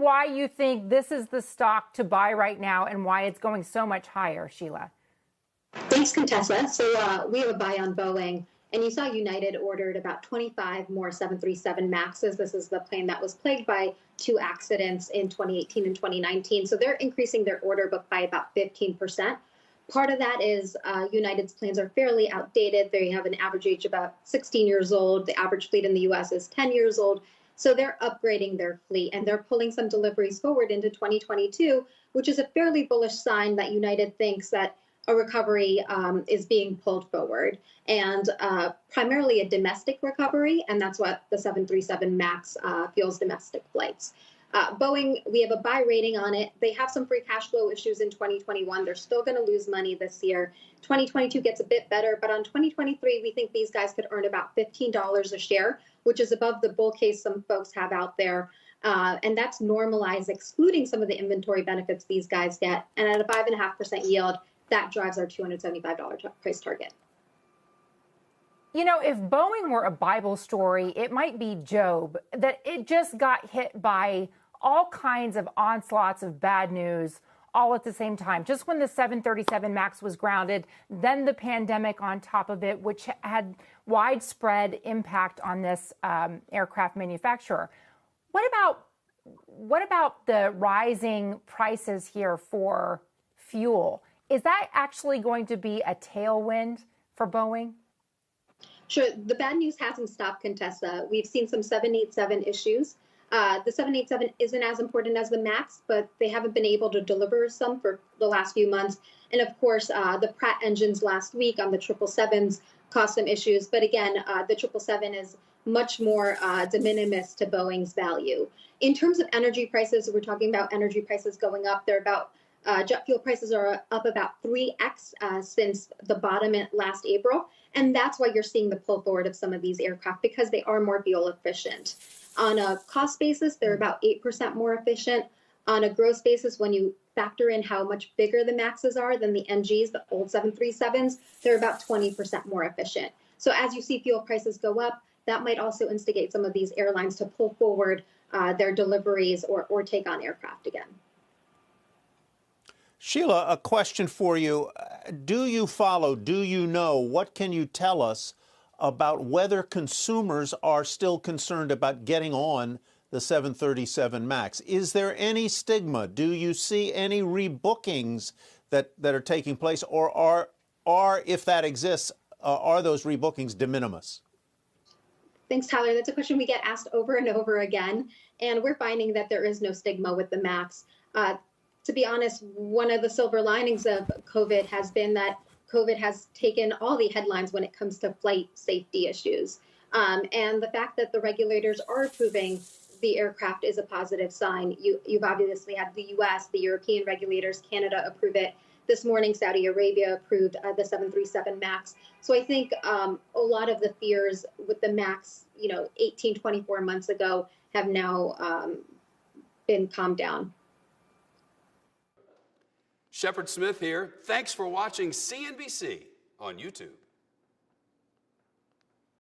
why you think this is the stock to buy right now and why it's going so much higher, Sheila. Thanks, Contessa. So we have a buy on Boeing. And you saw United ordered about 25 more 737 MAXs. This is the plane that was plagued by 2 accidents in 2018 and 2019. So they're increasing their order book by about 15%. Part of that is United's planes are fairly outdated. They have an average age of about 16 years old. The average fleet in the U.S. is 10 years old. So they're upgrading their fleet, and they're pulling some deliveries forward into 2022, which is a fairly bullish sign that United thinks that a recovery is being pulled forward, and primarily a domestic recovery, and that's what the 737 MAX fuels domestic flights. Boeing, we have a buy rating on it. They have some free cash flow issues in 2021. They're still going to lose money this year. 2022 gets a bit better, but on 2023, we think these guys could earn about $15 a share, which is above the bull case some folks have out there. And that's normalized, excluding some of the inventory benefits these guys get. And at a 5.5% yield, that drives our $275 price target. You know, if Boeing were a Bible story, it might be Job, that it just got hit by all kinds of onslaughts of bad news all at the same time. Just when the 737 MAX was grounded, then the pandemic on top of it, which had widespread impact on this aircraft manufacturer. What about the rising prices here for fuel? Is that actually going to be a tailwind for Boeing? Sure. The bad news hasn't stopped, Contessa. We've seen some 787 issues. The 787 isn't as important as the MAX, but they haven't been able to deliver some for the last few months. And of course, the Pratt engines last week on the 777s caused some issues. But again, the 777 is much more de minimis to Boeing's value. In terms of energy prices, we're talking about energy prices going up. They're about jet fuel prices are up about 3x since the bottom last April. And that's why you're seeing the pull forward of some of these aircraft, because they are more fuel efficient. On a cost basis, they're about 8% more efficient. On a gross basis, when you factor in how much bigger the MAXs are than the NGs, the old 737s, they're about 20% more efficient. So as you see fuel prices go up, that might also instigate some of these airlines to pull forward their deliveries or take on aircraft again. Sheila, a question for you. Do you follow, do you know, what can you tell us about whether consumers are still concerned about getting on the 737 MAX? Is there any stigma? Do you see any rebookings that are taking place, or are, if that exists, are those rebookings de minimis? Thanks, Tyler. That's a question we get asked over and over again, and we're finding that there is no stigma with the MAX. To be honest, one of the silver linings of COVID has been that COVID has taken all the headlines when it comes to flight safety issues. And the fact that the regulators are approving the aircraft is a positive sign. You've obviously had the U.S., the European regulators, Canada approve it. This morning, Saudi Arabia approved the 737 MAX. So I think a lot of the fears with the MAX, 18, 24 months ago have now been calmed down. Shepard Smith here. Thanks for watching CNBC on YouTube.